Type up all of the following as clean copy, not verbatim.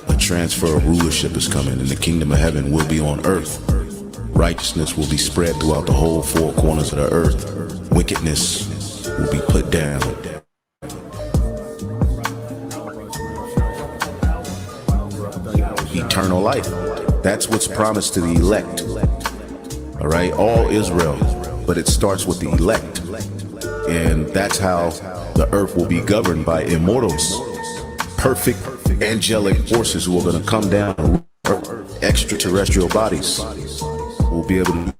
A transfer of rulership is coming, and the kingdom of heaven will be on earth. Righteousness will be spread throughout the whole four corners of the earth. Wickedness will be put down. Eternal life. That's what's promised to the elect. All right, all Israel, but it starts with the elect. And that's how the earth will be governed by immortals, perfect angelic forces who are going to come down, extraterrestrial bodies who will be able to do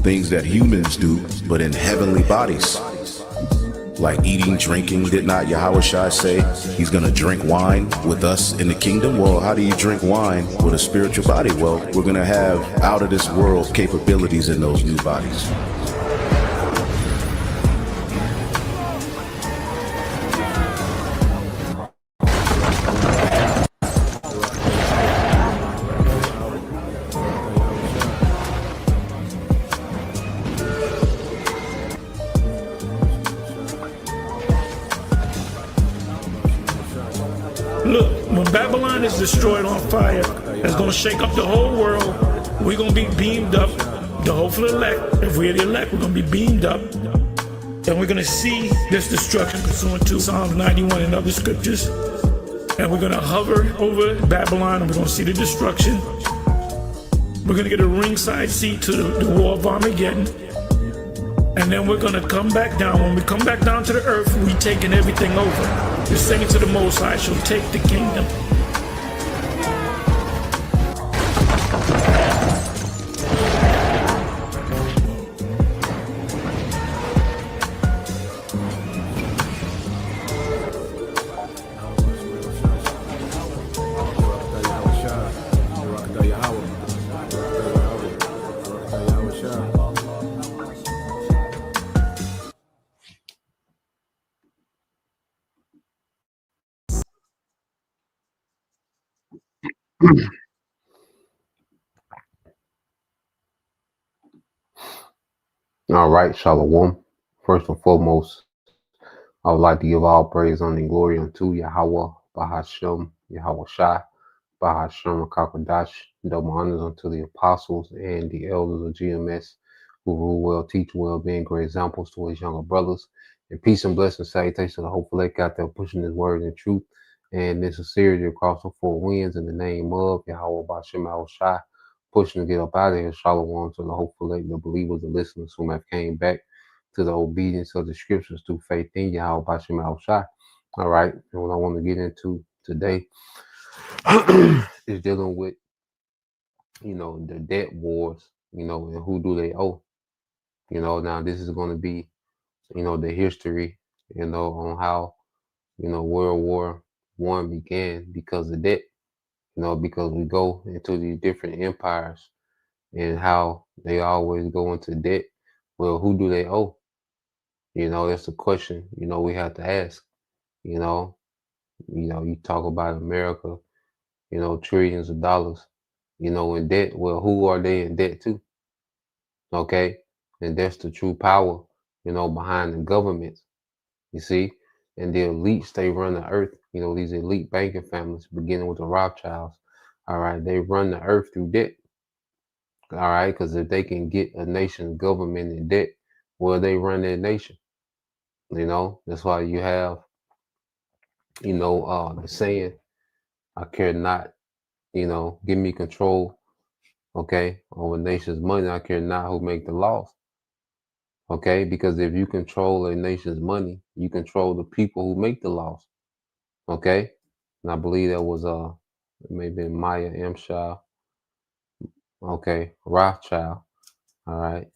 things that humans do, but in heavenly bodies. Like eating, drinking. Did not Yahushua say he's going to drink wine with us in the kingdom? Well, how do you drink wine with a spiritual body? Well, we're going to have out of this world capabilities in those new bodies. Look, when Babylon is destroyed on fire, it's going to shake up the whole world. We're going to be beamed up. The hopeful elect, if we're the elect, we're going to be beamed up. And we're going to see this destruction pursuant to Psalms 91 and other scriptures. And we're going to hover over Babylon, and we're going to see the destruction. We're going to get a ringside seat to the war of Armageddon. And then we're going to come back down. When we come back down to the earth, we taking everything over. The saints of the Most High shall take the kingdom. All right, Shalom. First and foremost, I would like to give all praise, honor, and glory unto Yahweh, Bahashem, Yahweh Shai, Bahashem, Kakadash. Double honors unto the apostles and the elders of GMS who rule well, teach well, being great examples to his younger brothers. And peace and blessings, salutations to the hopeful lake out there pushing his word and truth. And this is series across the four winds in the name of Yahweh, Bahashem, Yahweh Shai. Pushing to get up out of here. Shalom to the hopeful, the believers, the listeners who have came back to the obedience of the scriptures through faith in Yahweh Bashim Al-Shai. All right. And what I want to get into today is dealing with, the debt wars, and who do they owe? Now this is going to be, the history, on how, World War I began because of debt. Because we go into these different empires and how they always go into debt. Well, who do they owe? That's a question, we have to ask. You talk about America, trillions of dollars, in debt. Well, who are they in debt to? Okay. And that's the true power, behind the governments, you see, and the elites, they run the earth, these elite banking families, beginning with the Rothschilds. All right. They run the earth through debt. All right. Because if they can get a nation's government in debt, well, they run their nation. That's why you have, the saying, I care not, give me control, okay, over nation's money. I care not who make the laws. Okay, because if you control a nation's money, you control the people who make the laws. Okay. And I believe that was maybe Maya Amshaw. Okay, Rothschild. All right.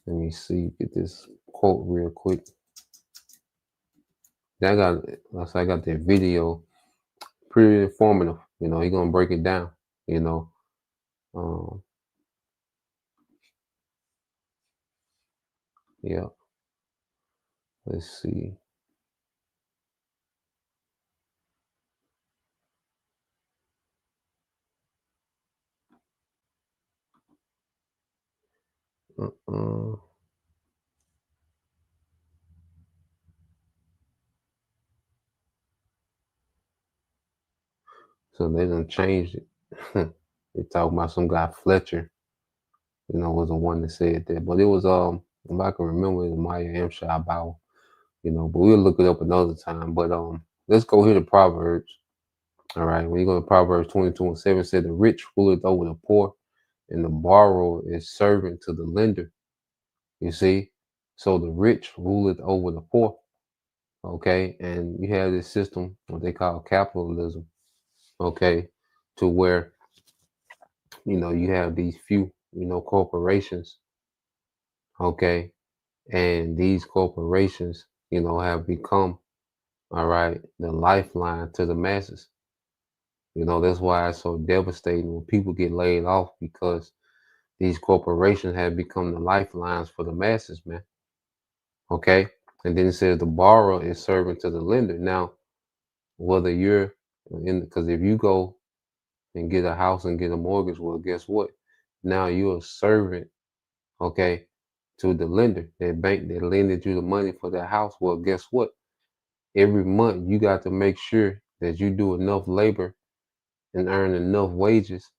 Let me see, get this quote real quick. I got that video, pretty informative. He gonna break it down. Yeah. Let's see. Uh-uh. So they done changed it. They talking about some guy Fletcher, was the one that said that. But it was if I can remember, it was Maya Anshai Bauer, but we'll look it up another time. But let's go here to Proverbs. All right. When you go to Proverbs 22:7, it said the rich ruleth over the poor, and the borrower is servant to the lender. You see? So the rich ruleth over the poor. Okay, and you have this system, what they call capitalism, okay, to where you have these few corporations, okay, and these corporations have become, all right, the lifeline to the masses. That's why it's so devastating when people get laid off, because these corporations have become the lifelines for the masses, man. Okay, and then it says the borrower is servant to the lender. Now, whether you're because if you go and get a house and get a mortgage, well, guess what? Now you're a servant, okay, to the lender, that bank that lended you the money for that house. Well, guess what? Every month you got to make sure that you do enough labor and earn enough wages,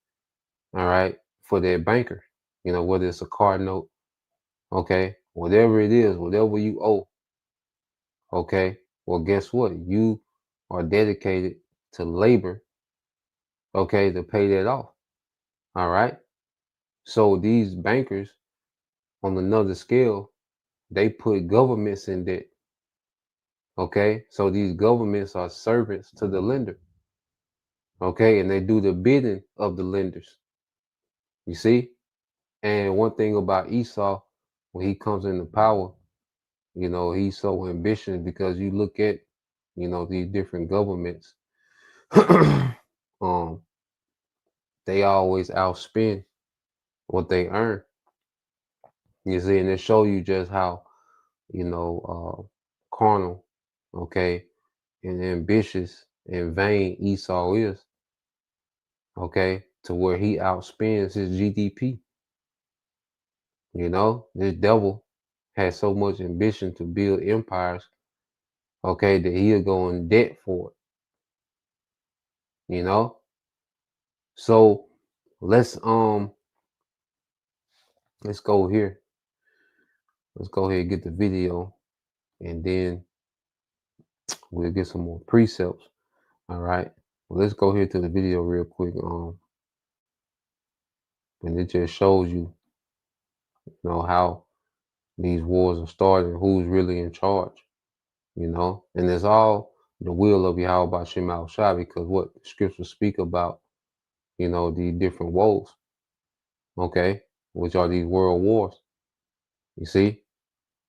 all right, for that banker. Whether it's a car note, okay, whatever it is, whatever you owe, okay. Well, guess what? You are dedicated to labor, okay, to pay that off. All right. So these bankers, on another scale, they put governments in debt. Okay. So these governments are servants to the lender. Okay. And they do the bidding of the lenders. You see? And one thing about Esau, when he comes into power, he's so ambitious, because you look at, these different governments, they always outspend what they earn. You see, and it show you just how, carnal, okay, and ambitious and vain Esau is, okay, to where he outspends his GDP. This devil has so much ambition to build empires, okay, that he'll go in debt for it. So let's go here. Let's go ahead and get the video, and then we'll get some more precepts. All right. Well, let's go here to the video real quick. And it just shows you, how these wars are starting, who's really in charge, and it's all the will of Yahweh Shem Al Shai, because what the scriptures speak about, the different woes, okay, which are these world wars. You see?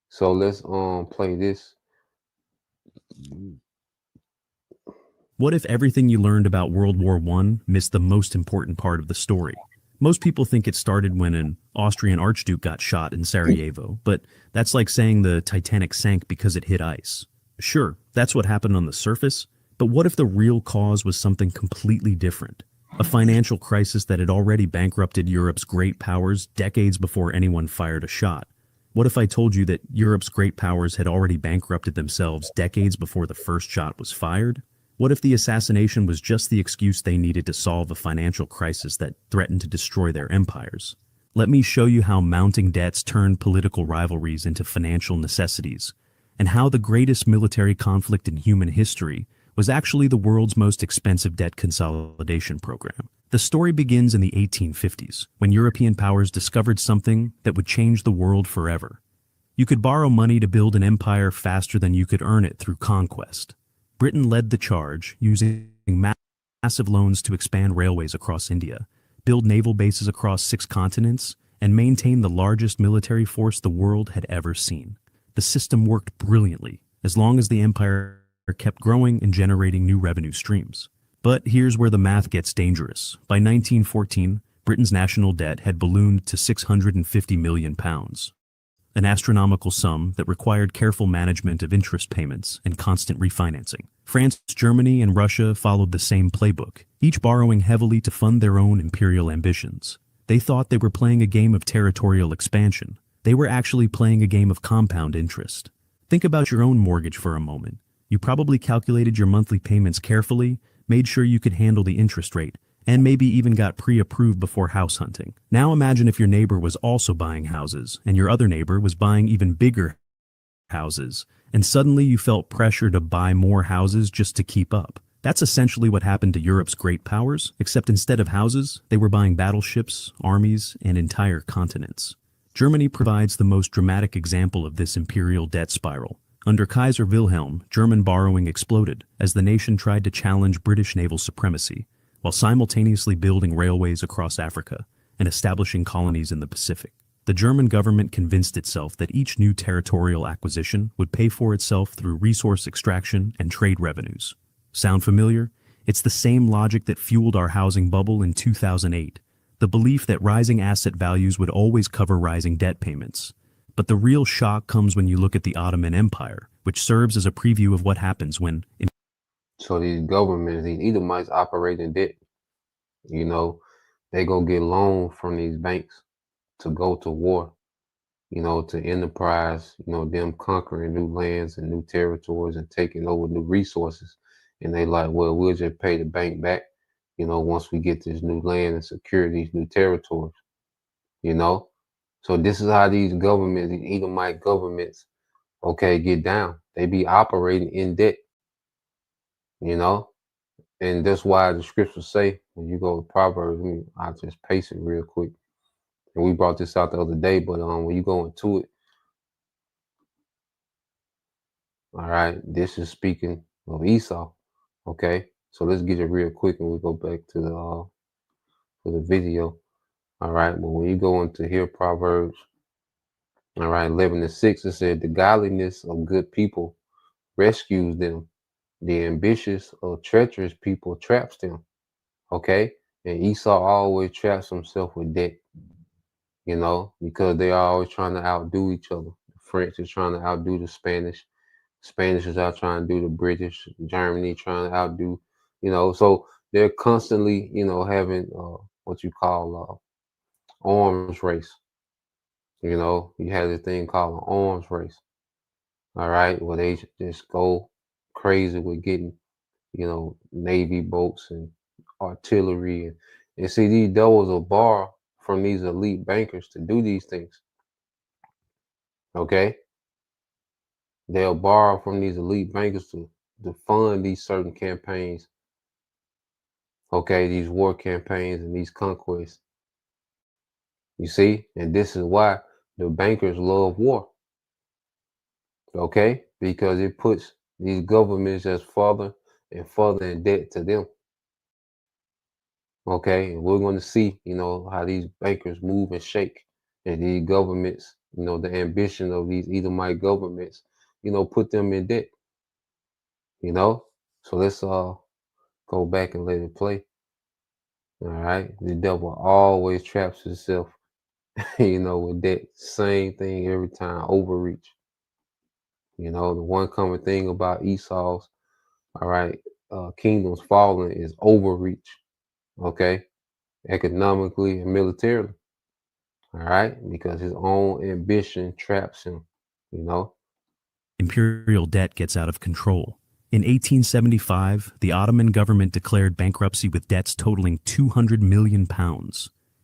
So let's play this. What if everything you learned about World War I missed the most important part of the story? Most people think it started when an Austrian archduke got shot in Sarajevo, but that's like saying the Titanic sank because it hit ice. Sure, that's what happened on the surface, but what if the real cause was something completely different? A financial crisis that had already bankrupted Europe's great powers decades before anyone fired a shot. What if I told you that Europe's great powers had already bankrupted themselves decades before the first shot was fired? What if the assassination was just the excuse they needed to solve a financial crisis that threatened to destroy their empires? Let me show you how mounting debts turned political rivalries into financial necessities, and how the greatest military conflict in human history was actually the world's most expensive debt consolidation program. The story begins in the 1850s, when European powers discovered something that would change the world forever. You could borrow money to build an empire faster than you could earn it through conquest. Britain led the charge, using massive loans to expand railways across India, build naval bases across 6 continents, and maintain the largest military force the world had ever seen. The system worked brilliantly, as long as the empire kept growing and generating new revenue streams. But here's where the math gets dangerous. By 1914, Britain's national debt had ballooned to £650 million. An astronomical sum that required careful management of interest payments and constant refinancing. France, Germany, and Russia followed the same playbook, each borrowing heavily to fund their own imperial ambitions. They thought they were playing a game of territorial expansion. They were actually playing a game of compound interest. Think about your own mortgage for a moment. You probably calculated your monthly payments carefully, made sure you could handle the interest rate, and maybe even got pre-approved before house hunting. Now imagine if your neighbor was also buying houses, and your other neighbor was buying even bigger houses, and suddenly you felt pressure to buy more houses just to keep up. That's essentially what happened to Europe's great powers, except instead of houses, they were buying battleships, armies, and entire continents. Germany provides the most dramatic example of this imperial debt spiral. Under Kaiser Wilhelm, German borrowing exploded as the nation tried to challenge British naval supremacy, while simultaneously building railways across Africa and establishing colonies in the Pacific. The German government convinced itself that each new territorial acquisition would pay for itself through resource extraction and trade revenues. Sound familiar? It's the same logic that fueled our housing bubble in 2008, the belief that rising asset values would always cover rising debt payments. But the real shock comes when you look at the Ottoman Empire, which serves as a preview of what happens when... So these governments, these Edomites operate in debt. You know, they go get loans from these banks to go to war, you know, to enterprise, you know, them conquering new lands and new territories and taking over new resources. And they like, well, we'll just pay the bank back, you know, once we get this new land and secure these new territories, you know. So this is how these governments, these Edomite governments, okay, get down. They be operating in debt, you know. And that's why the scriptures say, when you go to Proverbs, I'll just paste it real quick. And we brought this out the other day, but when you go into it, all right, this is speaking of Esau. Okay, so let's get it real quick and we'll go back to the video. All right, but when you go into here, Proverbs, all right, 11:6, it said, the godliness of good people rescues them. The ambitious or treacherous people traps them. Okay, and Esau always traps himself with debt, you know, because they are always trying to outdo each other. The French is trying to outdo the Spanish. Spanish is out trying to do the British. Germany trying to outdo, you know, so they're constantly, you know, having what you call arms race. You know, you have this thing called an arms race. All right, where they just go crazy with getting, you know, Navy boats and artillery and see, these those are borrowed from these elite bankers to do these things. Okay, they'll borrow from these elite bankers to fund these certain campaigns. Okay, these war campaigns and these conquests. You see, and this is why the bankers love war. Okay, because it puts these governments just further and further in debt to them. Okay, and we're going to see, you know, how these bankers move and shake, and these governments, you know, the ambition of these Edomite governments, you know, put them in debt. You know, so let's go back and let it play. All right, the devil always traps himself, you know, with that same thing every time, overreach. You know, the one common thing about Esau's, all right, kingdoms falling is overreach. Okay, economically and militarily. All right, because his own ambition traps him, you know. Imperial debt gets out of control. In 1875, the Ottoman government declared bankruptcy with debts totaling £200 million.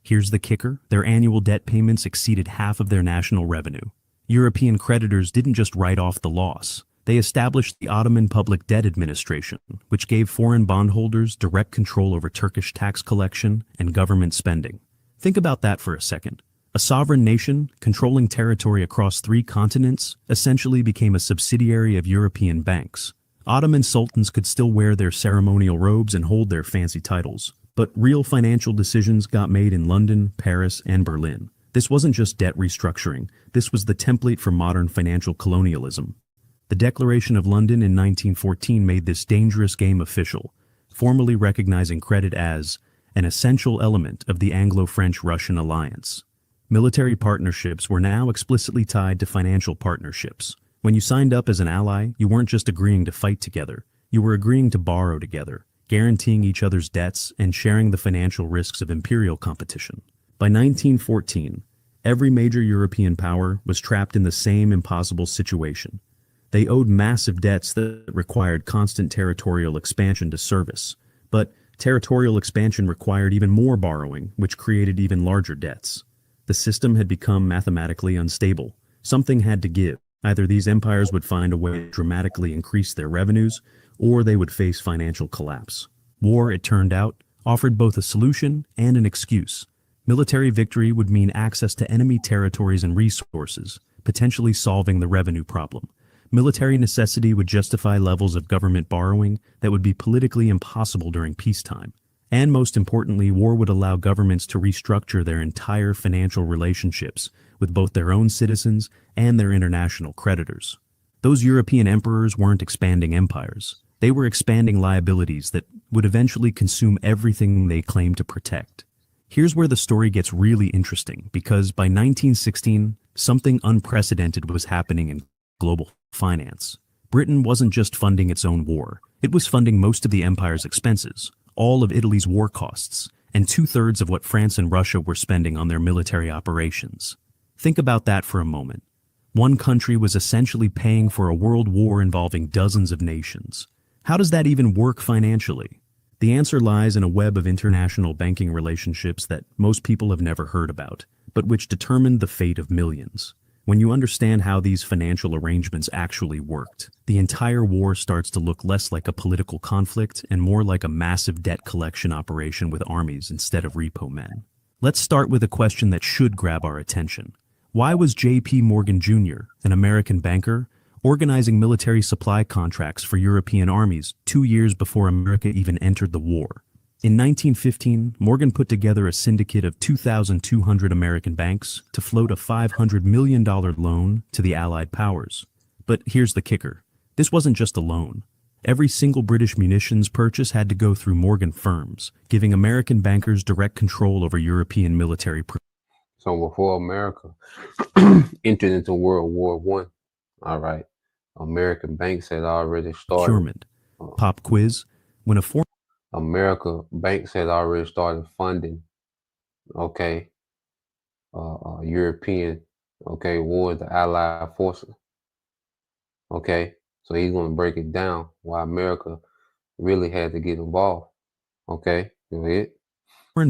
Here's the kicker: their annual debt payments exceeded half of their national revenue. European creditors didn't just write off the loss. They established the Ottoman Public Debt Administration, which gave foreign bondholders direct control over Turkish tax collection and government spending. Think about that for a second. A sovereign nation, controlling territory across 3 continents, essentially became a subsidiary of European banks. Ottoman sultans could still wear their ceremonial robes and hold their fancy titles, but real financial decisions got made in London, Paris, and Berlin. This wasn't just debt restructuring. This was the template for modern financial colonialism. The Declaration of London in 1914 made this dangerous game official, formally recognizing credit as an essential element of the Anglo-French-Russian alliance. Military partnerships were now explicitly tied to financial partnerships. When you signed up as an ally, you weren't just agreeing to fight together. You were agreeing to borrow together, guaranteeing each other's debts and sharing the financial risks of imperial competition. By 1914, every major European power was trapped in the same impossible situation. They owed massive debts that required constant territorial expansion to service. But territorial expansion required even more borrowing, which created even larger debts. The system had become mathematically unstable. Something had to give. Either these empires would find a way to dramatically increase their revenues, or they would face financial collapse. War, it turned out, offered both a solution and an excuse. Military victory would mean access to enemy territories and resources, potentially solving the revenue problem. Military necessity would justify levels of government borrowing that would be politically impossible during peacetime. And most importantly, war would allow governments to restructure their entire financial relationships with both their own citizens and their international creditors. Those European emperors weren't expanding empires. They were expanding liabilities that would eventually consume everything they claimed to protect. Here's where the story gets really interesting, because by 1916, something unprecedented was happening in global finance. Britain wasn't just funding its own war, it was funding most of the empire's expenses, all of Italy's war costs, and 2/3 of what France and Russia were spending on their military operations. Think about that for a moment. One country was essentially paying for a world war involving dozens of nations. How does that even work financially? The answer lies in a web of international banking relationships that most people have never heard about, but which determined the fate of millions. When you understand how these financial arrangements actually worked, the entire war starts to look less like a political conflict and more like a massive debt collection operation with armies instead of repo men. Let's start with a question that should grab our attention. Why was J.P. Morgan Jr., an American banker, organizing military supply contracts for European armies 2 years before America even entered the war? In 1915, Morgan put together a syndicate of 2,200 American banks to float a $500 million loan to the Allied powers. But here's the kicker. This wasn't just a loan. Every single British munitions purchase had to go through Morgan firms, giving American bankers direct control over European military So before America entered into World War One, all right, American banks had already started procurement. Pop quiz. When a foreign banks had already started funding, European, wars, the Allied forces. Okay, so he's going to break it down why America really had to get involved. Okay, go ahead.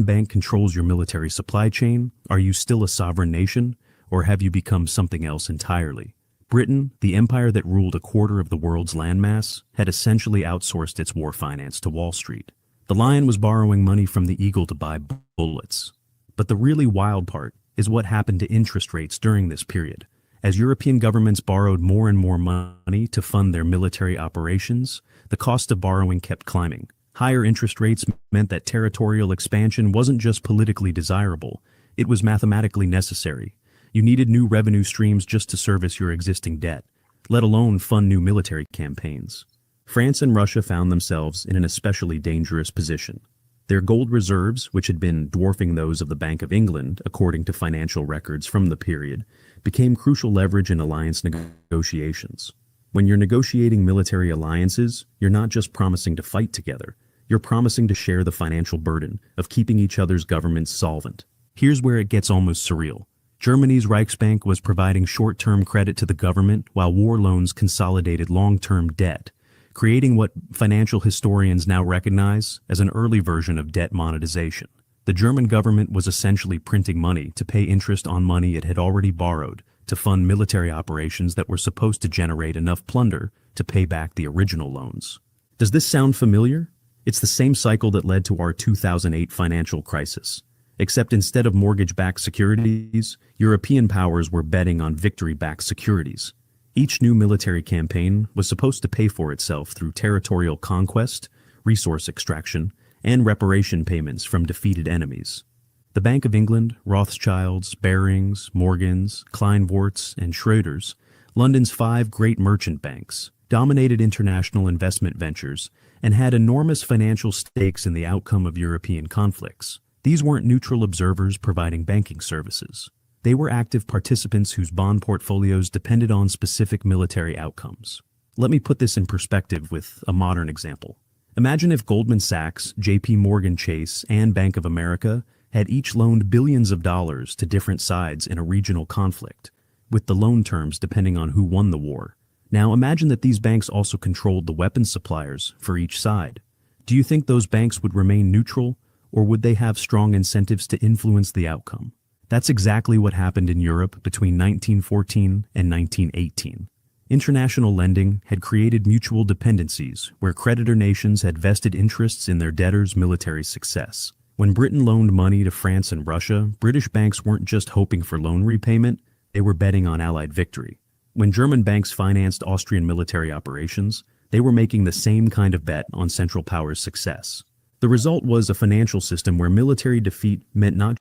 bank controls your military supply chain, are you still a sovereign nation, or have you become something else entirely? Britain, the empire that ruled a quarter of the world's landmass, had essentially outsourced its war finance to Wall Street. The lion was borrowing money from the eagle to buy bullets. But the really wild part is what happened to interest rates during this period. As European governments borrowed more and more money to fund their military operations, the cost of borrowing kept climbing. Higher interest rates meant that territorial expansion wasn't just politically desirable, it was mathematically necessary. You needed new revenue streams just to service your existing debt, let alone fund new military campaigns. France and Russia found themselves in an especially dangerous position. Their gold reserves, which had been dwarfing those of the Bank of England, according to financial records from the period, became crucial leverage in alliance negotiations. When you're negotiating military alliances, you're not just promising to fight together, you're promising to share the financial burden of keeping each other's governments solvent. Here's where it gets almost surreal. Germany's Reichsbank was providing short-term credit to the government while war loans consolidated long-term debt, creating what financial historians now recognize as an early version of debt monetization. The German government was essentially printing money to pay interest on money it had already borrowed to fund military operations that were supposed to generate enough plunder to pay back the original loans. Does this sound familiar? It's the same cycle that led to our 2008 financial crisis. Except instead of mortgage-backed securities, European powers were betting on victory-backed securities. Each new military campaign was supposed to pay for itself through territorial conquest, resource extraction, and reparation payments from defeated enemies. The Bank of England, Rothschilds, Barings, Morgans, Kleinworts, and Schroders, London's 5 great merchant banks, dominated international investment ventures and had enormous financial stakes in the outcome of European conflicts. These weren't neutral observers providing banking services. They were active participants whose bond portfolios depended on specific military outcomes. Let me put this in perspective with a modern example. Imagine if Goldman Sachs, J.P. Morgan Chase, and Bank of America had each loaned billions of dollars to different sides in a regional conflict, with the loan terms depending on who won the war. Now imagine that these banks also controlled the weapons suppliers for each side. Do you think those banks would remain neutral, or would they have strong incentives to influence the outcome? That's exactly what happened in Europe between 1914 and 1918. International lending had created mutual dependencies where creditor nations had vested interests in their debtors' military success. When Britain loaned money to France and Russia, British banks weren't just hoping for loan repayment, they were betting on Allied victory. When German banks financed Austrian military operations, they were making the same kind of bet on Central Powers' success. The result was a financial system where military defeat meant not.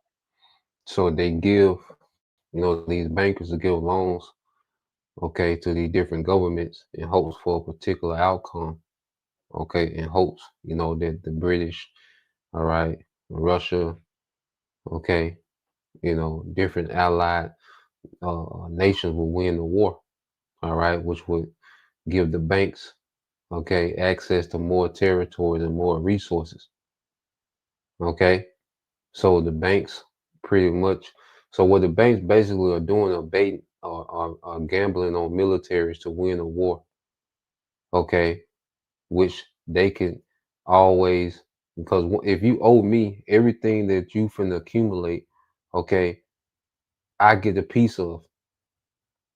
So they give, these bankers to give loans, okay, to these different governments in hopes for a particular outcome, okay, in hopes, that the British, all right, Russia, okay, different allied nations will win the war, all right, which would give the banks, okay, access to more territories and more resources, okay. So the banks pretty much, so what the banks basically are doing are baiting are gambling on militaries to win a war, okay, which they can always, because if you owe me everything that you finna accumulate, okay, I get a piece of,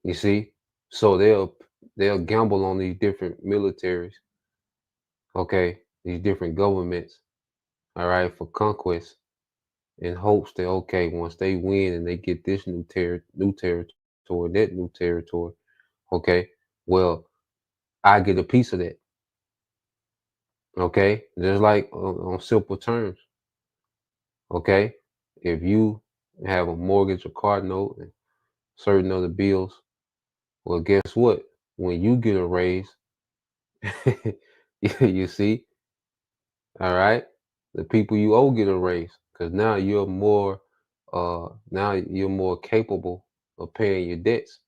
you see? So they'll gamble on these different militaries, okay, these different governments, all right, for conquest in hopes that, okay, once they win and they get this new territory, that new territory, okay, well, I get a piece of that, okay, just like on simple terms, okay, if you have a mortgage or car note and certain other bills, well, guess what? When you get a raise, you see, all right, the people you owe get a raise because now you're more capable of paying your debts.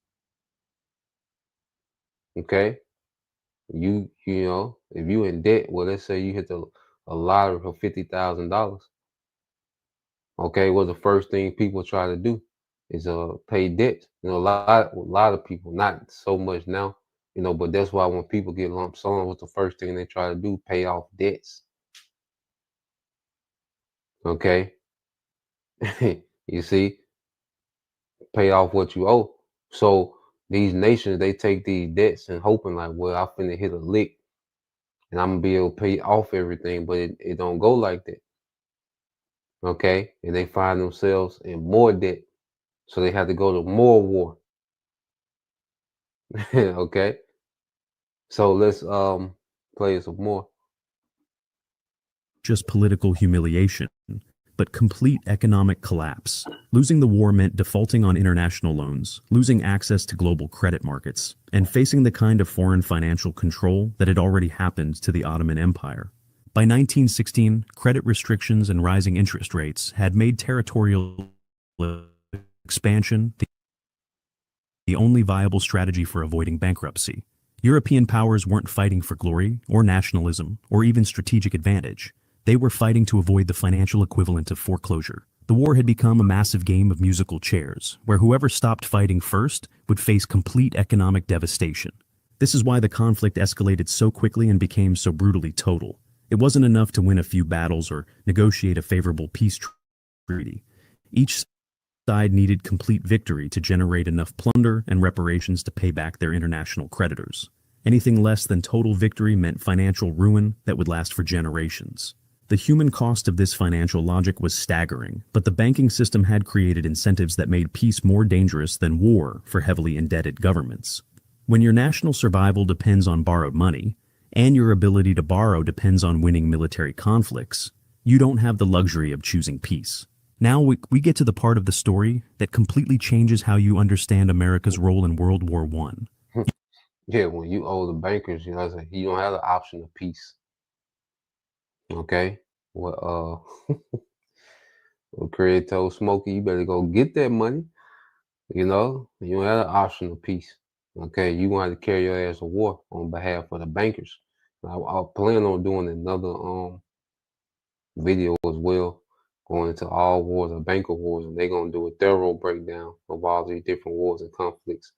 Okay, if you in debt, well, let's say you hit a lottery for $50,000. Okay, well, the first thing people try to do is pay debt. A lot of people, not so much now, but that's why when people get lump sum, what's the first thing they try to do? Pay off debts. Okay, you see, pay off what you owe. So these nations, they take these debts and hoping like, well, I'm finna hit a lick and I'm gonna be able to pay off everything, but it don't go like that. Okay, and they find themselves in more debt, so they have to go to more war. Okay, so let's play some more. Just political humiliation, but complete economic collapse. Losing the war meant defaulting on international loans, losing access to global credit markets, and facing the kind of foreign financial control that had already happened to the Ottoman Empire. By 1916, credit restrictions and rising interest rates had made territorial expansion the only viable strategy for avoiding bankruptcy. European powers weren't fighting for glory or nationalism or even strategic advantage. They were fighting to avoid the financial equivalent of foreclosure. The war had become a massive game of musical chairs, where whoever stopped fighting first would face complete economic devastation. This is why the conflict escalated so quickly and became so brutally total. It wasn't enough to win a few battles or negotiate a favorable peace treaty. Each side needed complete victory to generate enough plunder and reparations to pay back their international creditors. Anything less than total victory meant financial ruin that would last for generations. The human cost of this financial logic was staggering, but the banking system had created incentives that made peace more dangerous than war for heavily indebted governments. When your national survival depends on borrowed money, and your ability to borrow depends on winning military conflicts, you don't have the luxury of choosing peace. Now we get to the part of the story that completely changes how you understand America's role in World War I. Yeah, when you owe the bankers, you don't have the option of peace. Okay, well, well, Craig told Smokey, you better go get that money. You don't have the option of peace. Okay, you gonna have to carry your ass to war on behalf of the bankers. I plan on doing another video as well going into all wars or banker wars, and they're gonna do a thorough breakdown of all these different wars and conflicts,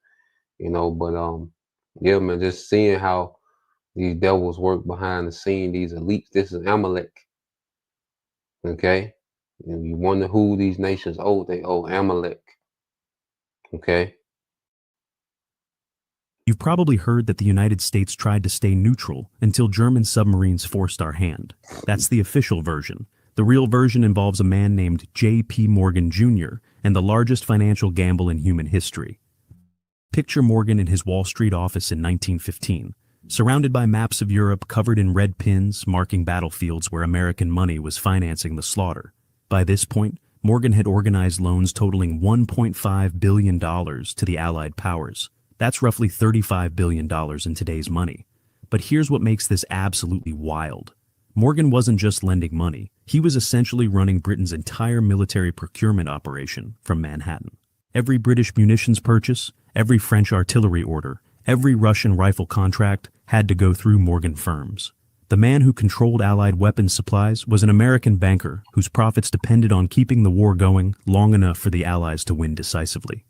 but yeah, man, just seeing how these devils work behind the scene, these elites. This is Amalek. Okay. And you wonder who these nations owe. They owe Amalek. Okay. You've probably heard that the United States tried to stay neutral until German submarines forced our hand. That's the official version. The real version involves a man named J.P. Morgan Jr. and the largest financial gamble in human history. Picture Morgan in his Wall Street office in 1915, surrounded by maps of Europe covered in red pins marking battlefields where American money was financing the slaughter. By this point, Morgan had organized loans totaling $1.5 billion to the Allied powers. That's roughly $35 billion in today's money. But here's what makes this absolutely wild. Morgan wasn't just lending money. He was essentially running Britain's entire military procurement operation from Manhattan. Every British munitions purchase, every French artillery order, every Russian rifle contract had to go through Morgan firms. The man who controlled Allied weapons supplies was an American banker whose profits depended on keeping the war going long enough for the Allies to win decisively.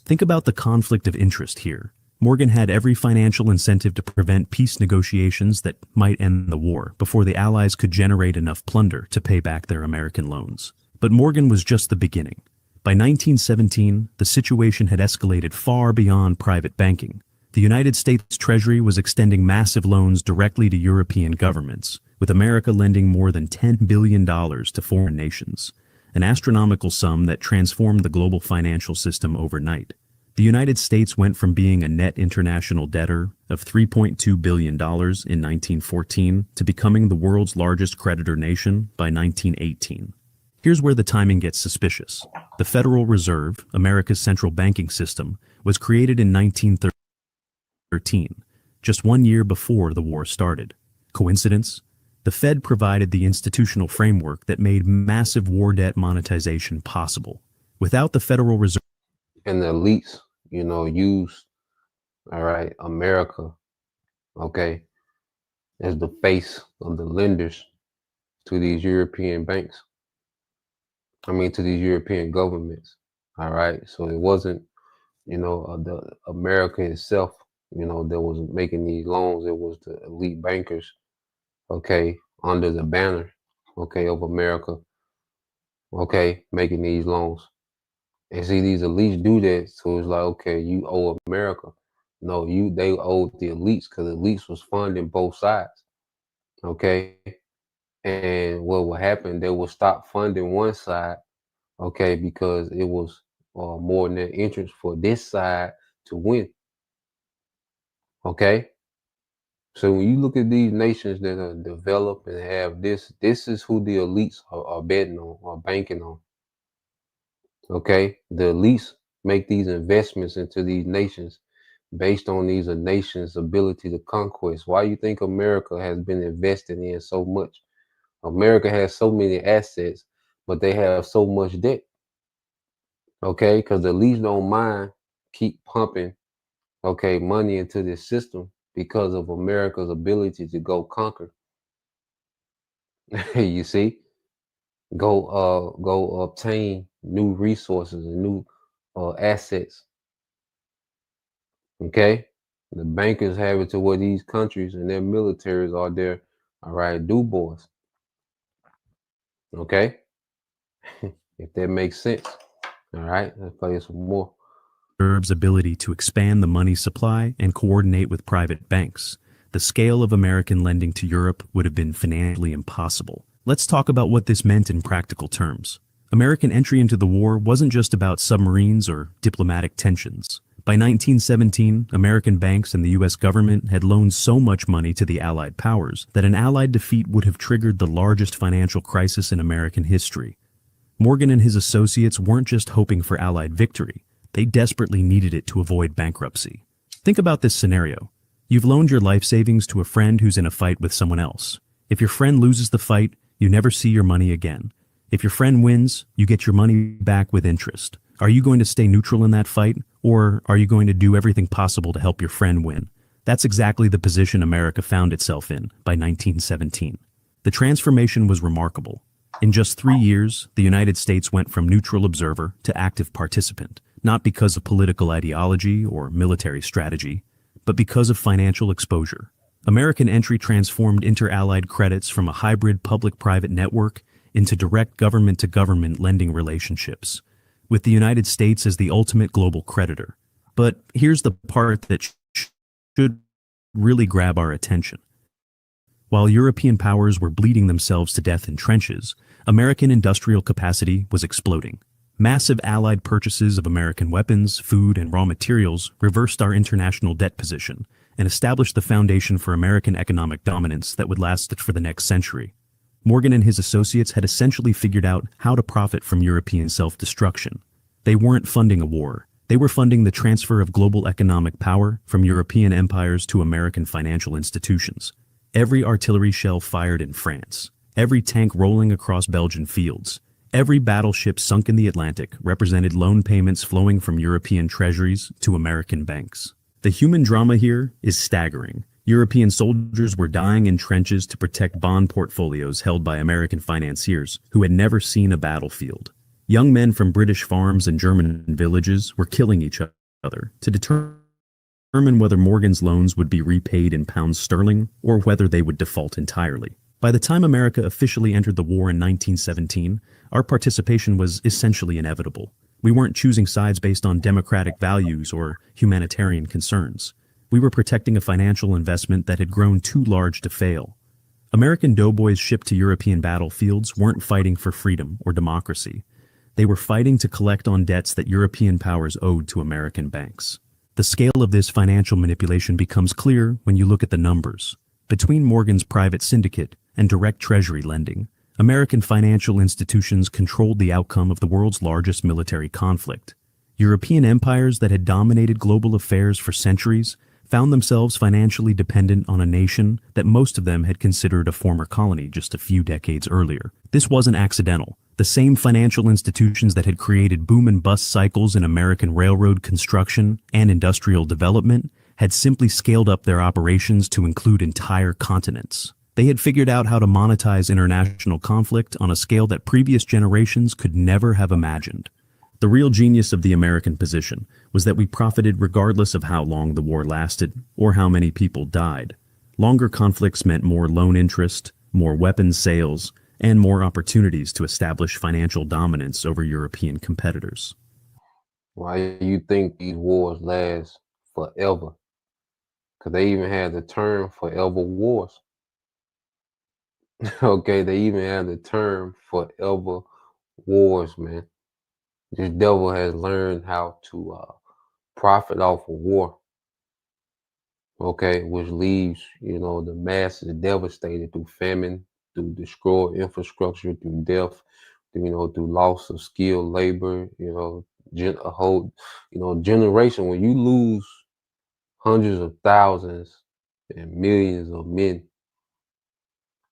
Think about the conflict of interest here. Morgan had every financial incentive to prevent peace negotiations that might end the war before the Allies could generate enough plunder to pay back their American loans. But Morgan was just the beginning. By 1917, the situation had escalated far beyond private banking. The United States Treasury was extending massive loans directly to European governments, with America lending more than $10 billion to foreign nations, an astronomical sum that transformed the global financial system overnight. The United States went from being a net international debtor of $3.2 billion in 1914 to becoming the world's largest creditor nation by 1918. Here's where the timing gets suspicious. The Federal Reserve, America's central banking system, was created in 1913, just 1 year before the war started. Coincidence? The Fed provided the institutional framework that made massive war debt monetization possible. Without the Federal Reserve And the elites, used, America, okay, as the face of the lenders to these European banks. To these European governments. All right. So it wasn't, the America itself, that was making these loans. It was the elite bankers, okay, under the banner, okay, of America, okay, making these loans. And see, these elites do that. So it's like, okay, you owe America. No, they owed the elites because the elites was funding both sides. Okay. And what will happen, they will stop funding one side, okay, because it was more in their interest for this side to win. Okay. So when you look at these nations that are developed and have this is who the elites are betting on or banking on. Okay. The elites make these investments into these nations based on these nations' ability to conquest. Why you think America has been invested in so much? America has so many assets, but they have so much debt. Okay, because the elites don't mind keep pumping, okay, money into this system because of America's ability to go conquer. You see, go obtain new resources and new assets. Okay, the bankers have it to where these countries and their militaries are there. All right, do boys. Okay, if that makes sense. All right, let's play some more. Reserve's ability to expand the money supply and coordinate with private banks. The scale of American lending to Europe would have been financially impossible. Let's talk about what this meant in practical terms. American entry into the war wasn't just about submarines or diplomatic tensions. By 1917, American banks and the U.S. government had loaned so much money to the Allied powers that an Allied defeat would have triggered the largest financial crisis in American history. Morgan and his associates weren't just hoping for Allied victory. They desperately needed it to avoid bankruptcy. Think about this scenario. You've loaned your life savings to a friend who's in a fight with someone else. If your friend loses the fight, you never see your money again. If your friend wins, you get your money back with interest. Are you going to stay neutral in that fight, or are you going to do everything possible to help your friend win? That's exactly the position America found itself in by 1917. The transformation was remarkable. In just 3 years, the United States went from neutral observer to active participant, not because of political ideology or military strategy, but because of financial exposure. American entry transformed inter-allied credits from a hybrid public-private network into direct government-to-government lending relationships, with the United States as the ultimate global creditor. But here's the part that should really grab our attention. While European powers were bleeding themselves to death in trenches, American industrial capacity was exploding. Massive Allied purchases of American weapons, food, and raw materials reversed our international debt position and established the foundation for American economic dominance that would last for the next century. Morgan and his associates had essentially figured out how to profit from European self-destruction. They weren't funding a war. They were funding the transfer of global economic power from European empires to American financial institutions. Every artillery shell fired in France, every tank rolling across Belgian fields, every battleship sunk in the Atlantic represented loan payments flowing from European treasuries to American banks. The human drama here is staggering. European soldiers were dying in trenches to protect bond portfolios held by American financiers who had never seen a battlefield. Young men from British farms and German villages were killing each other to determine whether Morgan's loans would be repaid in pounds sterling or whether they would default entirely. By the time America officially entered the war in 1917, our participation was essentially inevitable. We weren't choosing sides based on democratic values or humanitarian concerns. We were protecting a financial investment that had grown too large to fail. American doughboys shipped to European battlefields weren't fighting for freedom or democracy. They were fighting to collect on debts that European powers owed to American banks. The scale of this financial manipulation becomes clear when you look at the numbers. Between Morgan's private syndicate and direct treasury lending, American financial institutions controlled the outcome of the world's largest military conflict. European empires that had dominated global affairs for centuries found themselves financially dependent on a nation that most of them had considered a former colony just a few decades earlier. This wasn't accidental. The same financial institutions that had created boom and bust cycles in American railroad construction and industrial development had simply scaled up their operations to include entire continents. They had figured out how to monetize international conflict on a scale that previous generations could never have imagined. The real genius of the American position was that we profited regardless of how long the war lasted or how many people died. Longer conflicts meant more loan interest, more weapons sales, and more opportunities to establish financial dominance over European competitors. Why do you think these wars last forever? Because they even had the term forever wars. Okay, they even have the term forever wars, man. This devil has learned how to profit off of war, okay, which leaves, the masses devastated through famine, through destroyed infrastructure, through death, through loss of skilled labor, a whole, generation. When you lose hundreds of thousands and millions of men,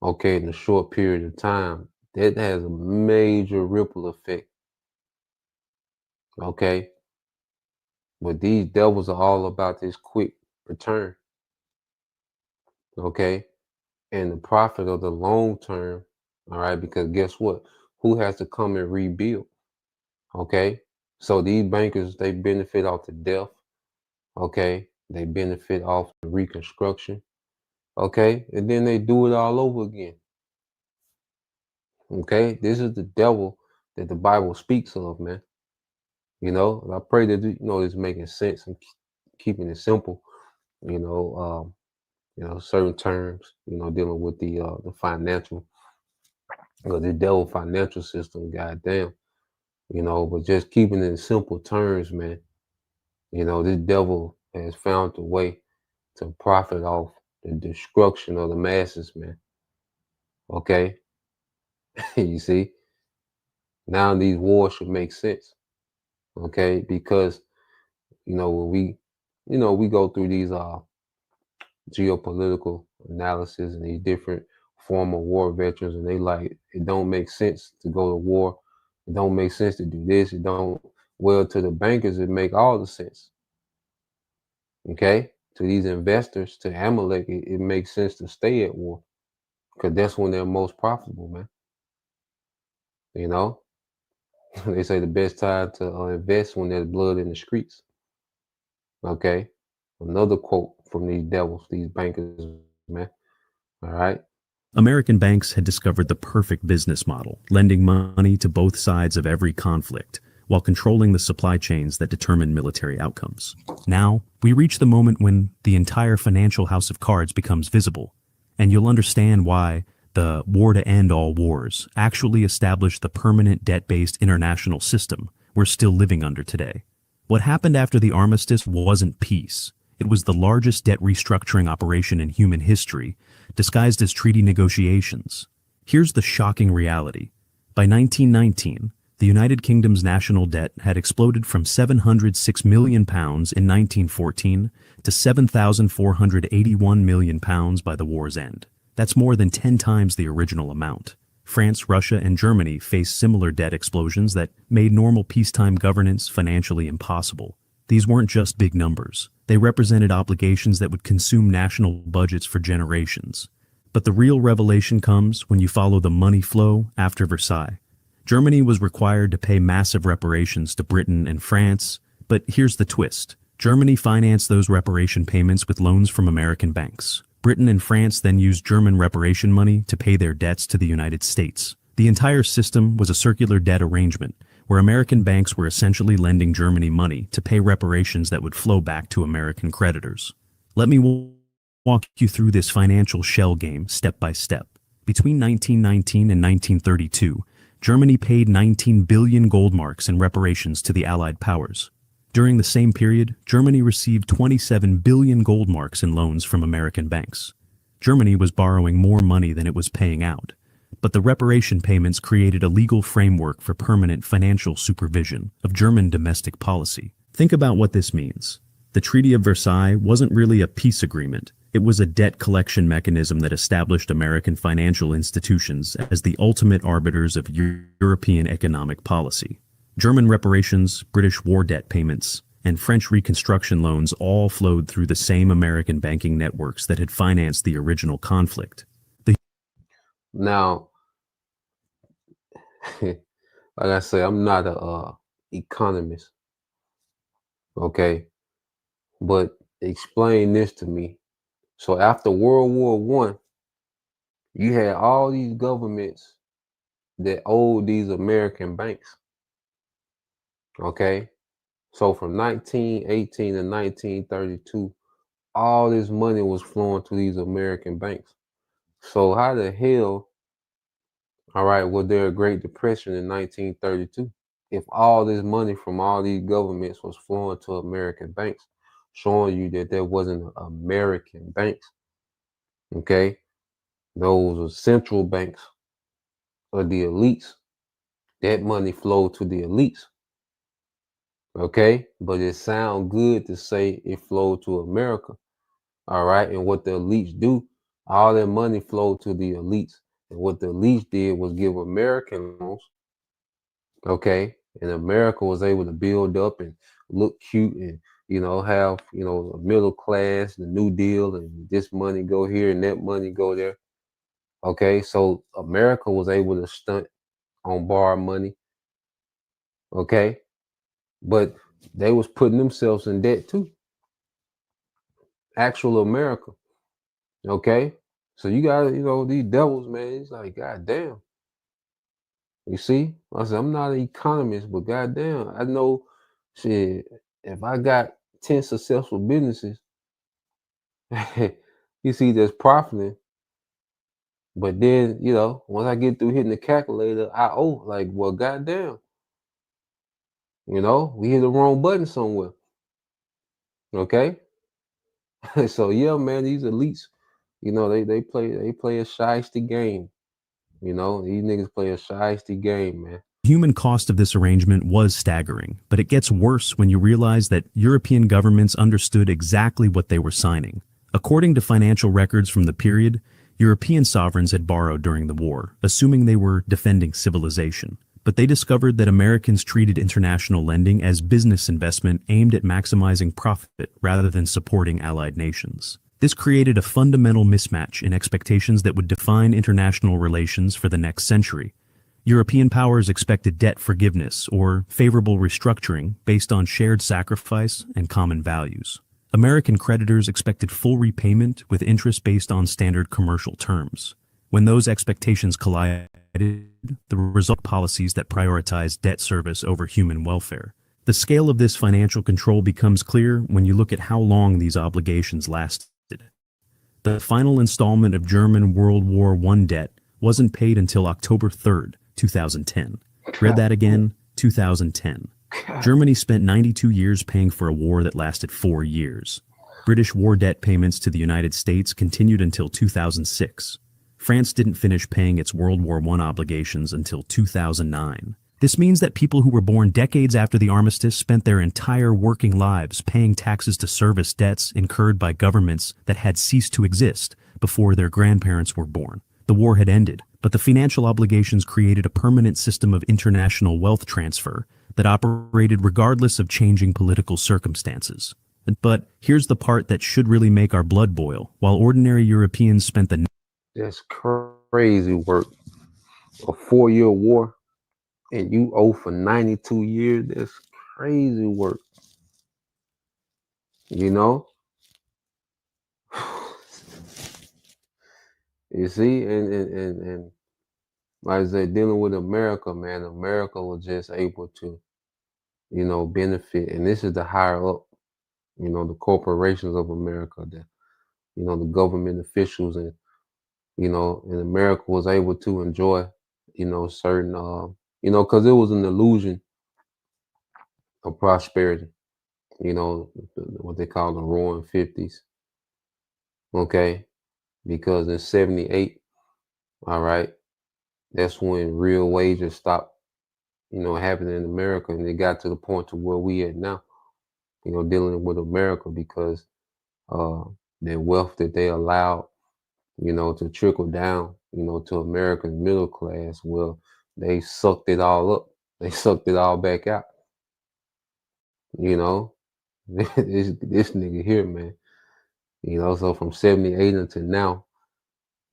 okay, in a short period of time, that has a major ripple effect. Okay. But these devils are all about this quick return. Okay. And the profit of the long term. All right. Because guess what? Who has to come and rebuild? Okay. So these bankers, they benefit off the death. Okay. They benefit off the reconstruction. Okay. And then they do it all over again. Okay. This is the devil that the Bible speaks of, man. And I pray that it's making sense and keeping it simple. Certain terms. Dealing with the financial, the devil financial system. Goddamn. But just keeping it in simple terms, man. This devil has found a way to profit off the destruction of the masses, man. Okay, you see. Now these wars should make sense. Okay, because when we go through these geopolitical analysis and these different former war veterans, and they like, it don't make sense to go to war. It don't make sense to do this. It don't. Well, to the bankers, it make all the sense. Okay, to these investors, to Amalek, it makes sense to stay at war because that's when they're most profitable, man. You know, they say the best time to invest when there's blood in the streets. Okay. Another quote from these devils, these bankers, man. All right. American banks had discovered the perfect business model, lending money to both sides of every conflict, while controlling the supply chains that determine military outcomes. Now, we reach the moment when the entire financial house of cards becomes visible, and you'll understand why the war to end all wars actually established the permanent debt-based international system we're still living under today. What happened after the armistice wasn't peace. It was the largest debt restructuring operation in human history, disguised as treaty negotiations. Here's the shocking reality. By 1919, the United Kingdom's national debt had exploded from £706 million in 1914 to £7,481 million by the war's end. That's more than 10 times the original amount. France, Russia, and Germany faced similar debt explosions that made normal peacetime governance financially impossible. These weren't just big numbers. They represented obligations that would consume national budgets for generations. But the real revelation comes when you follow the money flow after Versailles. Germany was required to pay massive reparations to Britain and France, but here's the twist. Germany financed those reparation payments with loans from American banks. Britain and France then used German reparation money to pay their debts to the United States. The entire system was a circular debt arrangement, where American banks were essentially lending Germany money to pay reparations that would flow back to American creditors. Let me walk you through this financial shell game step by step. Between 1919 and 1932, Germany paid 19 billion gold marks in reparations to the Allied powers. During the same period, Germany received 27 billion gold marks in loans from American banks. Germany was borrowing more money than it was paying out. But the reparation payments created a legal framework for permanent financial supervision of German domestic policy. Think about what this means. The Treaty of Versailles wasn't really a peace agreement. It was a debt collection mechanism that established American financial institutions as the ultimate arbiters of European economic policy. German reparations, British war debt payments, and French Reconstruction loans all flowed through the same American banking networks that had financed the original conflict. Now, like I say, I'm not a economist, okay? But explain this to me. So after World War One, you had all these governments that owed these American banks, okay? So from 1918 to 1932, all this money was flowing to these American banks. So how the hell, all right, was there a Great Depression in 1932 if all this money from all these governments was flowing to American banks, showing you that there wasn't American banks, okay? Those were central banks of the elites. That money flowed to the elites, okay? But it sounds good to say it flowed to America, all right? And what the elites do, all that money flowed to the elites. And what the elites did was give American loans, okay? And America was able to build up and look cute and, have, a middle class, the New Deal, and this money go here and that money go there. Okay, so America was able to stunt on borrowed money. Okay, but they was putting themselves in debt too. Actual America. Okay, so you got, these devils, man. It's like, goddamn. You see, I said, I'm not an economist, but goddamn, I know, shit, if I got 10 successful businesses, you see, that's profiting. But then, once I get through hitting the calculator, I owe, like, well, goddamn. We hit the wrong button somewhere. Okay? So yeah, man, these elites, they play a shiesty game. These niggas play a shiesty game, man. The human cost of this arrangement was staggering, but it gets worse when you realize that European governments understood exactly what they were signing. According to financial records from the period, European sovereigns had borrowed during the war, assuming they were defending civilization. But they discovered that Americans treated international lending as business investment aimed at maximizing profit rather than supporting allied nations. This created a fundamental mismatch in expectations that would define international relations for the next century. European powers expected debt forgiveness or favorable restructuring based on shared sacrifice and common values. American creditors expected full repayment with interest based on standard commercial terms. When those expectations collided, the result policies that prioritize debt service over human welfare. The scale of this financial control becomes clear when you look at how long these obligations lasted. The final installment of German World War I debt wasn't paid until October 3rd, 2010. Read that again, 2010. Germany spent 92 years paying for a war that lasted 4 years. British war debt payments to the United States continued until 2006. France didn't finish paying its World War I obligations until 2009. This means that people who were born decades after the armistice spent their entire working lives paying taxes to service debts incurred by governments that had ceased to exist before their grandparents were born. The war had ended, but the financial obligations created a permanent system of international wealth transfer that operated regardless of changing political circumstances. But here's the part that should really make our blood boil. While ordinary Europeans spent the That's crazy work. A 4-year war, and you owe for 92 years. That's crazy work. You know? You see, and like I said, dealing with America, man, America was just able to, benefit. And this is the higher up, the corporations of America, the government officials, and and America was able to enjoy, certain, because it was an illusion of prosperity, what they call the roaring 50s. Okay. Because in 78, all right, that's when real wages stopped, happening in America. And it got to the point to where we at now, dealing with America because the wealth that they allowed, to trickle down, to America's middle class, well, they sucked it all up. They sucked it all back out. This nigga here, man. So from 78 until now,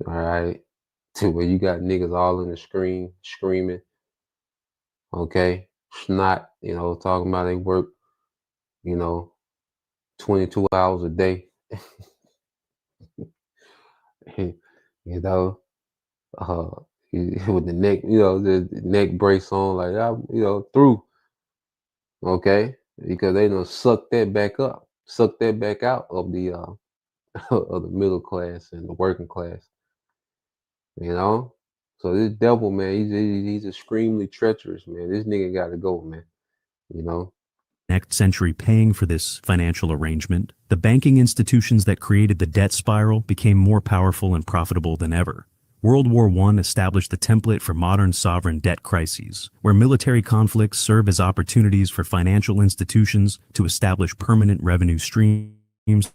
all right, to where you got niggas all in the screen screaming, okay, snot, talking about they work, 22 hours a day, with the neck, the neck brace on, like, through, okay, because they done suck that back out of the of the middle class and the working class, So this devil, man, he's extremely treacherous, man. This nigga got to go, man. Next century paying for this financial arrangement, the banking institutions that created the debt spiral became more powerful and profitable than ever. World War I established the template for modern sovereign debt crises, where military conflicts serve as opportunities for financial institutions to establish permanent revenue streams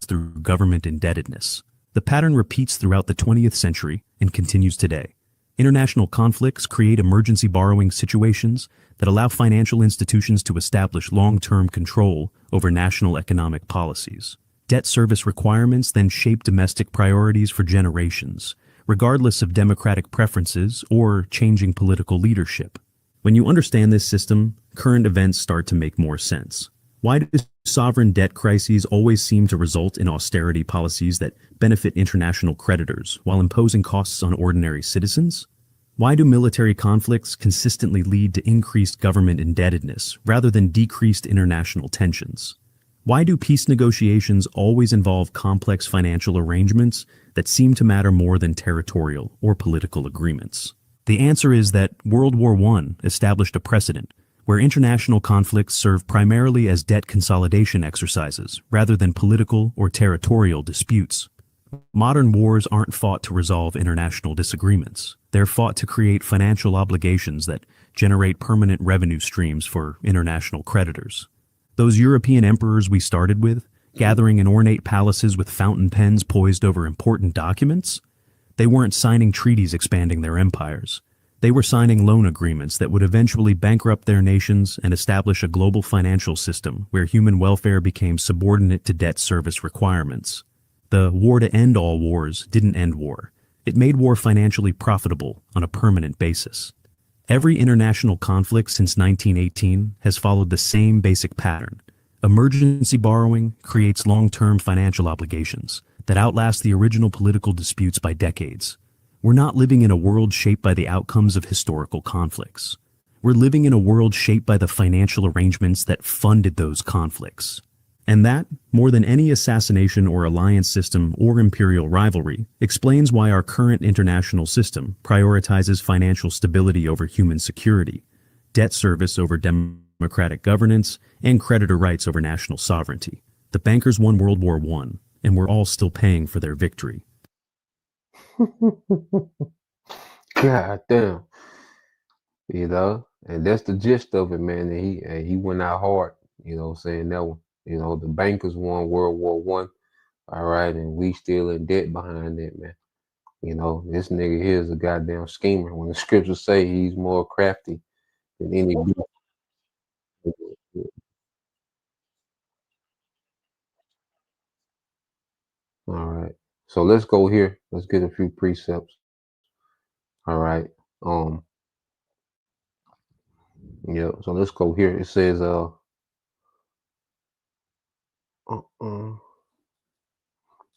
through government indebtedness. The pattern repeats throughout the 20th century and continues today. International conflicts create emergency borrowing situations that allow financial institutions to establish long-term control over national economic policies. Debt service requirements then shape domestic priorities for generations, regardless of democratic preferences or changing political leadership. When you understand this system, current events start to make more sense. Why do sovereign debt crises always seem to result in austerity policies that benefit international creditors while imposing costs on ordinary citizens? Why do military conflicts consistently lead to increased government indebtedness rather than decreased international tensions? Why do peace negotiations always involve complex financial arrangements that seem to matter more than territorial or political agreements? The answer is that World War I established a precedent where international conflicts serve primarily as debt consolidation exercises rather than political or territorial disputes. Modern wars aren't fought to resolve international disagreements. They're fought to create financial obligations that generate permanent revenue streams for international creditors. Those European emperors we started with, gathering in ornate palaces with fountain pens poised over important documents, they weren't signing treaties expanding their empires. They were signing loan agreements that would eventually bankrupt their nations and establish a global financial system where human welfare became subordinate to debt service requirements. The war to end all wars didn't end war. It made war financially profitable on a permanent basis. Every international conflict since 1918 has followed the same basic pattern. Emergency borrowing creates long-term financial obligations that outlast the original political disputes by decades. We're not living in a world shaped by the outcomes of historical conflicts. We're living in a world shaped by the financial arrangements that funded those conflicts. And that, more than any assassination or alliance system or imperial rivalry, explains why our current international system prioritizes financial stability over human security, debt service over democratic governance, and creditor rights over national sovereignty. The bankers won World War I, and we're all still paying for their victory. God damn. You know, and that's the gist of it, man. And he went out hard, you know, saying that one. You know, the bankers won World War One, all right, and we still in debt behind that, man. You know, this nigga here is a goddamn schemer. When the scriptures say he's more crafty than any beast. All right. So let's go here. Let's get a few precepts. All right. Yeah, so let's go here. It says all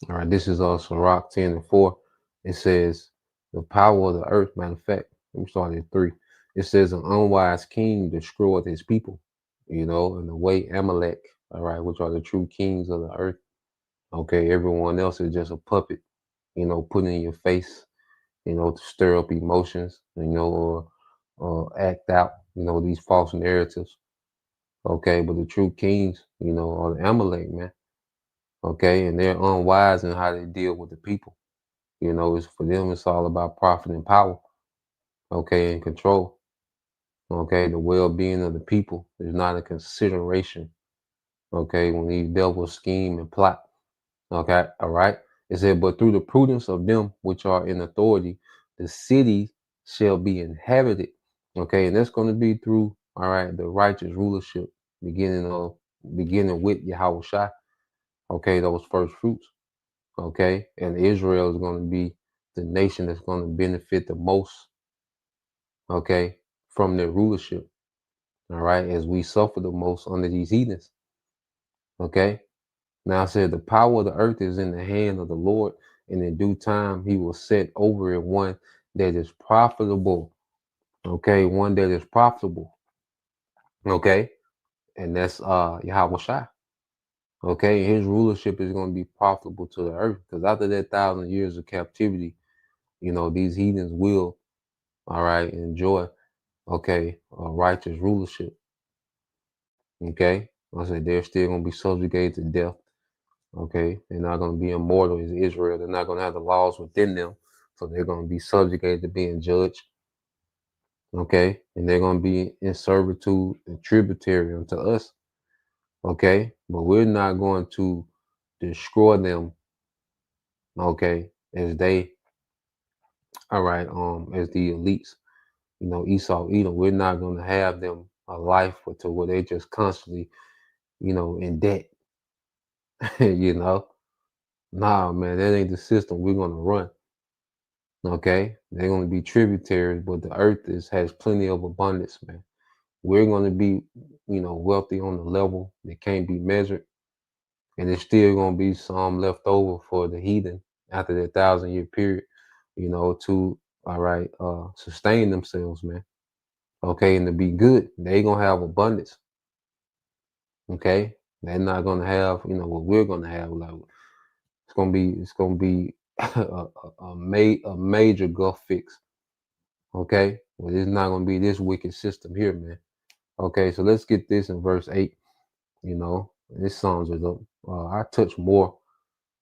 right, this is Sirach 10 and 4. It says the power of the earth. Matter of fact, let me start at 3. It says an unwise king destroyed his people, you know, and the way Amalek, all right, which are the true kings of the earth. Okay, everyone else is just a puppet, you know, put in your face, you know, to stir up emotions, you know, or act out, you know, these false narratives. Okay, but the true kings, you know, are the Amalek, man. Okay, and they're unwise in how they deal with the people. You know, it's for them, it's all about profit and power, okay, and control. Okay, the well-being of the people is not a consideration. Okay, when these devils scheme and plot. Okay, all right. It said, but through the prudence of them which are in authority, the city shall be inhabited. Okay, and that's going to be through, all right, the righteous rulership, beginning with Yahweh Shai. Okay, those first fruits. Okay, and Israel is going to be the nation that's going to benefit the most. Okay, from their rulership. All right, as we suffer the most under these heathens. Okay. Now I said the power of the earth is in the hand of the Lord, and in due time he will set over it one that is profitable. Okay, one that is profitable. Okay, and that's Yahweh Shai. Okay, his rulership is going to be profitable to the earth, because after that 1,000 years of captivity, you know, these heathens will, all right, enjoy, okay, righteous rulership. Okay, I said they're still going to be subjugated to death. Okay, they're not going to be immortal as Israel. They're not going to have the laws within them, so they're going to be subjugated to being judged. Okay, and they're going to be in servitude and tributary unto us. Okay, but we're not going to destroy them. Okay, as they, all right, as the elites, you know, Esau, Edom. We're not going to have them a life to where they just constantly, you know, in debt. You know, nah, man, that ain't the system we're going to run. Okay, they're going to be tributaries, but the earth has plenty of abundance, man. We're going to be, you know, wealthy on the level that can't be measured, and there's still going to be some left over for the heathen after that 1,000-year period, you know, to all right, sustain themselves, man. Okay, and to be good, they gonna have abundance. Okay, they're not gonna have, you know, what we're gonna have. Like it's gonna be a major Gulf fix. Okay, well, it's not gonna be this wicked system here, man. Okay, so let's get this in verse 8. You know, this sums it up. I touch more,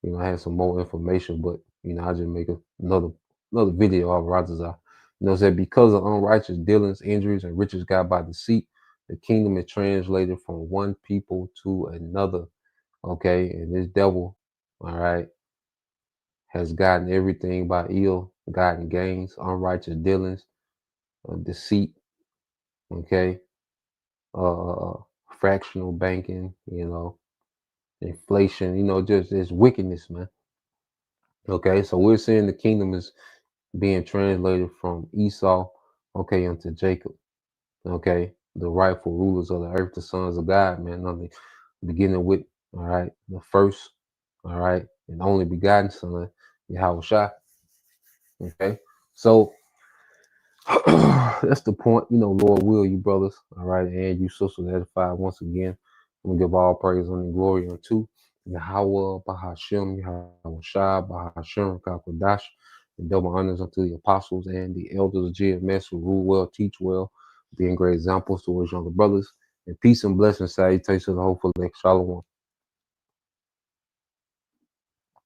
you know, I had some more information, but you know, I just make another video of Ratazah. You know, said because of unrighteous dealings, injuries, and riches got by deceit, the kingdom is translated from one people to another. Okay, and this devil, all right, has gotten everything by ill-gotten gains, unrighteous dealings, deceit. Okay, fractional banking, you know, inflation, you know, just this wickedness, man. Okay, so we're seeing the kingdom is being translated from Esau, okay, unto Jacob, okay, the rightful rulers of the earth, the sons of God, man, nothing beginning with, all right, the first, all right, and only begotten son, Yahweh Shai, okay, so that's the point, Lord will, you brothers, all right, and you sisters edified once again. I'm gonna give all praise and glory unto Yahweh, Bahashem, Yahweh Shai, Bahashem, Kakwadash, and double honors unto the apostles and the elders of GMS who rule well, teach well, being great examples towards younger brothers. And peace and blessings, salutations, and hopefully, Shalom.